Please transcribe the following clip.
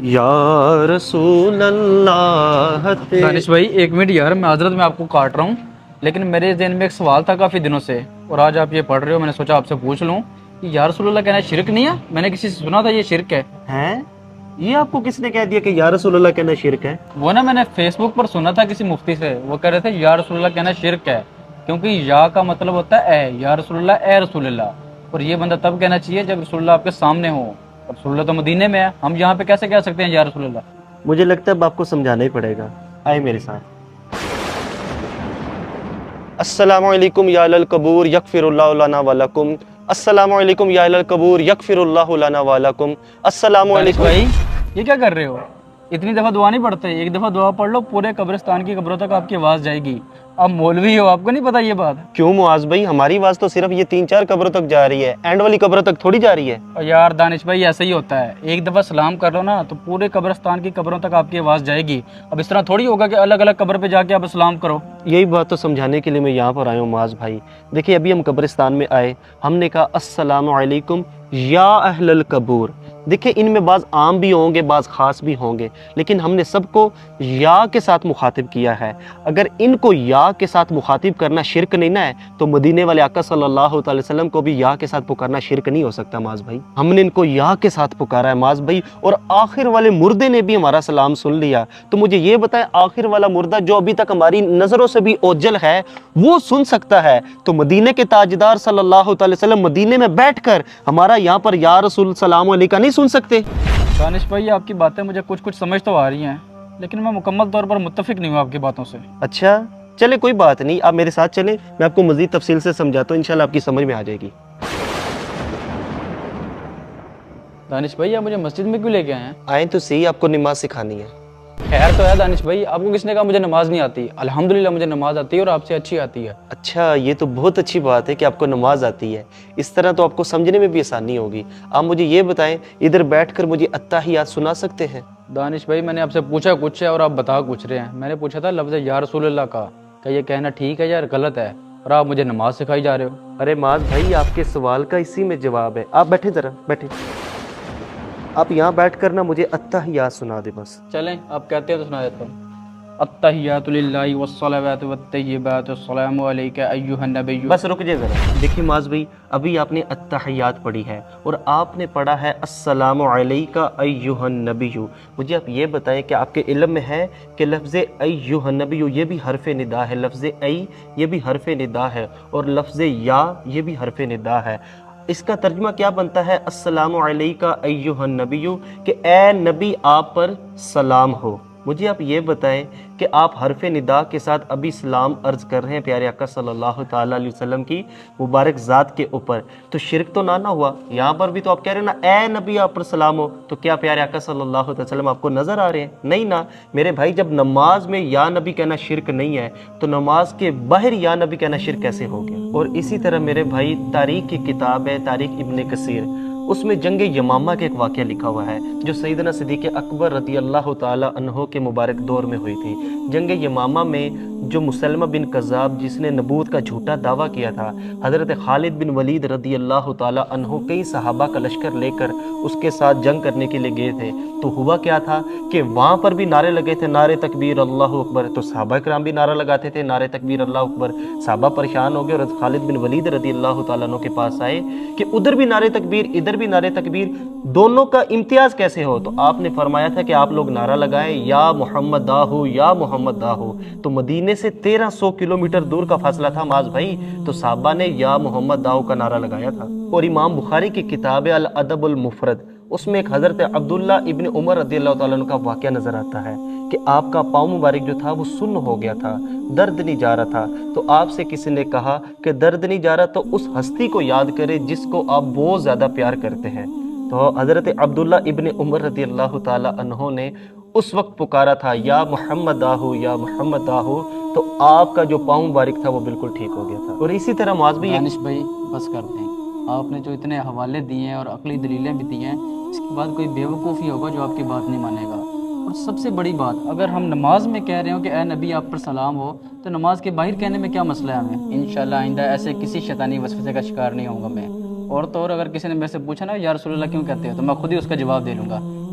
یا رسول اللہ دانش بھائی ایک منٹ یار، میں معذرت میں آپ کو کاٹ رہا ہوں، لیکن میرے ذہن میں ایک سوال تھا کافی دنوں سے، اور آج آپ یہ پڑھ رہے ہو، میں نے سوچا آپ سے پوچھ لوں کہ یا رسول اللہ کہنا شرک نہیں ہے؟ میں نے کسی سے سنا تھا یہ شرک ہے۔ ہیں؟ یہ آپ کو کس نے کہہ دیا کہ یا رسول اللہ کہنا شرک ہے؟ وہ نا میں نے فیس بک پر سنا تھا کسی مفتی سے، وہ کہہ رہے تھے یا رسول اللہ کہنا شرک ہے، کیونکہ یا کا مطلب ہوتا ہے اے، یا رسول اللہ اے رسول اللہ، اور یہ بندہ تب کہنا چاہیے جب رسول اللہ آپ کے سامنے ہو، اور رسول اللہ تو مدینے میں ہے، ہم یہاں پہ کیسے کہہ سکتے ہیں یا رسول اللہ؟ مجھے لگتا ہے اب آپ کو سمجھانا ہی پڑے گا، آئے میرے ساتھ۔ السلام علیکم یا اہل القبور یغفر اللہ لنا ولکم، السلام علیکم یا اہل القبور یغفر اللہ لنا ولکم، السلام دانش علیکم۔ بھائی یہ کیا کر رہے ہو؟ اتنی دفعہ دعا نہیں پڑھتے، ایک دفعہ دعا پڑھ لو، پورے قبرستان کی قبروں تک آپ کی آواز جائے گی۔ آپ مولوی ہو، آپ کو نہیں پتا یہ بات؟ کیوں معاذ بھائی، ہماری آواز تو صرف یہ 3-4 قبروں تک جا رہی ہے، اینڈ والی قبروں تک تھوڑی جا رہی ہے۔ اور یار دانش بھائی ایسا ہی ہوتا ہے، ایک دفعہ سلام کر لو نا تو پورے قبرستان کی قبروں تک آپ کی آواز جائے گی۔ اب اس طرح تھوڑی ہوگا کہ الگ الگ قبر پہ جا کے آپ سلام کرو۔ یہی بات تو سمجھانے کے لیے میں یہاں پر آیا ہوں معاذ بھائی۔ دیکھیے ابھی ہم قبرستان میں آئے، ہم نے کہا السلام علیکم یا اہل القبور۔ دیکھیں ان میں بعض عام بھی ہوں گے، بعض خاص بھی ہوں گے، لیکن ہم نے سب کو یا کے ساتھ مخاطب کیا ہے۔ اگر ان کو یا کے ساتھ مخاطب کرنا شرک نہیں نہ ہے تو مدینے والے آقا صلی اللہ علیہ وسلم کو بھی یا کے ساتھ پکارنا شرک نہیں ہو سکتا معاذ بھائی۔ ہم نے ان کو یا کے ساتھ پکارا ہے معاذ بھائی، اور آخر والے مردے نے بھی ہمارا سلام سن لیا۔ تو مجھے یہ بتائیں، آخر والا مردہ جو ابھی تک ہماری نظروں سے بھی اوجل ہے وہ سن سکتا ہے، تو مدینے کے تاجدار صلی اللہ علیہ وسلم مدینے میں بیٹھ کر ہمارا یہاں پر یا رسول سلام علیکہ نہیں سن سکتے؟ دانش بھائی آپ کی باتیں مجھے کچھ سمجھ تو آ رہی ہیں، لیکن میں مکمل طور پر متفق نہیں ہوں آپ کی باتوں سے۔ اچھا چلے کوئی بات نہیں، آپ میرے ساتھ چلیں، میں آپ کو مزید تفصیل سے سمجھاتا ہوں، انشاءاللہ آپ کی سمجھ میں آ جائے گی۔ دانش بھائی آپ مجھے مسجد میں کیوں لے کے آئے ہیں؟ آئیں تو صحیح، آپ کو نماز سکھانی ہے۔ خیر تو ہے دانش بھائی، آپ کو کس نے کہا مجھے نماز نہیں آتی؟ الحمدللہ مجھے نماز آتی ہے اور آپ سے اچھی آتی ہے۔ اچھا یہ تو بہت اچھی بات ہے کہ آپ کو نماز آتی ہے، اس طرح تو آپ کو سمجھنے میں بھی آسانی ہوگی۔ آپ مجھے یہ بتائیں، ادھر بیٹھ کر مجھے التحیات سنا سکتے ہیں؟ دانش بھائی میں نے آپ سے پوچھا کچھ ہے اور آپ بتا کچھ رہے ہیں۔ میں نے پوچھا تھا لفظ یا رسول اللہ کا، کیا یہ کہنا ٹھیک ہے یا غلط ہے، اور آپ مجھے نماز سکھائی جا رہے ہو۔ ارے معاذ بھائی آپ کے سوال کا اسی میں جواب ہے، آپ بیٹھیں ذرا بیٹھیں، آپ یہاں بیٹھ کر نا مجھے التحیات سنا دے بس۔ چلیں آپ کہتے ہیں تو سنا دیتا ہوں۔ التحیات للہ والصلوات والطیبات السلام علیک ایھا النبی۔ بس رک جائے ذرا، دیکھیے معاذ بھائی ابھی آپ نے التحیات پڑھی ہے اور آپ نے پڑھا ہے السلام علیکہ ایھا النبی۔ مجھے آپ یہ بتائیں کہ آپ کے علم میں ہے کہ لفظ ایھا النبی یہ بھی حرف ندا ہے، لفظ ای یہ بھی حرف ندا ہے، اور لفظ یا یہ بھی حرف ندا ہے۔ اس کا ترجمہ کیا بنتا ہے؟ السلام علیکہ ایھا النبی، کہ اے نبی آپ پر سلام ہو۔ مجھے آپ یہ بتائیں کہ آپ حرف ندا کے ساتھ ابھی سلام عرض کر رہے ہیں پیارے آقا صلی اللہ تعالیٰ علیہ وسلم کی مبارک ذات کے اوپر، تو شرک تو نہ ہوا؟ یہاں پر بھی تو آپ کہہ رہے ہیں نا اے نبی آپ پر سلام ہو، تو کیا پیارے آقا صلی اللہ علیہ وسلم آپ کو نظر آ رہے ہیں؟ نہیں نا میرے بھائی، جب نماز میں یا نبی کہنا شرک نہیں ہے تو نماز کے باہر یا نبی کہنا شرک کیسے ہو گیا؟ اور اسی طرح میرے بھائی تاریخ کی کتاب ہے تاریخ ابن کثیر، اس میں جنگ یمامہ کے ایک واقعہ لکھا ہوا ہے جو سیدنا صدیق اکبر رضی اللہ تعالی عنہ کے مبارک دور میں ہوئی تھی۔ جنگ یمامہ میں جو مسلمہ بن کذاب جس نے نبوت کا جھوٹا دعویٰ کیا تھا، حضرت خالد بن ولید رضی اللہ تعالی عنہ کئی صحابہ کا لشکر لے کر اس کے ساتھ جنگ کرنے کے لیے گئے تھے، تو ہوا کیا تھا کہ وہاں پر بھی نعرے لگے تھے، نعرے تکبیر اللہ اکبر، تو صحابہ کرام بھی نعرہ لگاتے تھے نعرے تکبیر اللہ اکبر۔ صحابہ پریشان ہو گئے اور خالد بن ولید رضی اللہ تعالیٰ عنہ کے پاس آئے کہ ادھر بھی نعرے تکبیر ادھر بھی نعرے تکبیر، دونوں کا امتیاز کیسے ہو؟ تو آپ نے فرمایا تھا کہ آپ لوگ نعرہ لگائیں یا محمد داہو یا محمد داہو۔ تو مدینے سے 1300 کلومیٹر دور کا فاصلہ تھا معاذ بھائی، تو صحابہ نے یا محمد داہو کا نعرہ لگایا تھا۔ اور امام بخاری کی کتاب الادب المفرد، اس میں ایک حضرت عبداللہ ابن عمر رضی اللہ تعالیٰ عنہ کا واقعہ نظر آتا ہے کہ آپ کا پاؤں مبارک جو تھا وہ سن ہو گیا تھا، درد نہیں جا رہا تھا، تو آپ سے کسی نے کہا کہ درد نہیں جا رہا تو اس ہستی کو یاد کرے جس کو آپ بہت زیادہ پیار کرتے ہیں۔ تو حضرت عبداللہ ابن عمر رضی اللہ تعالی عنہ نے اس وقت پکارا تھا یا محمد آہو یا محمد آہو، تو آپ کا جو پاؤں مبارک تھا وہ بالکل ٹھیک ہو گیا تھا۔ اور اسی طرح معاذ بھی دانش بھائی بس کرتے ہیں، آپ نے جو اتنے حوالے دیے ہیں اور عقلی دلیلیں بھی دی ہیں، اس کے بعد کوئی بیوقوف ہی ہوگا جو آپ کی بات نہیں مانے گا۔ اور سب سے بڑی بات، اگر ہم نماز میں کہہ رہے ہوں کہ اے نبی آپ پر سلام ہو، تو نماز کے باہر کہنے میں کیا مسئلہ ہے ہمیں؟ انشاءاللہ آئندہ ایسے کسی شیطانی وسوسے کا شکار نہیں ہوں گا میں۔ اور تو اور اگر کسی نے میرے سے پوچھا نا یا رسول اللہ کیوں کہتے ہو، تو میں خود ہی اس کا جواب دے لوں گا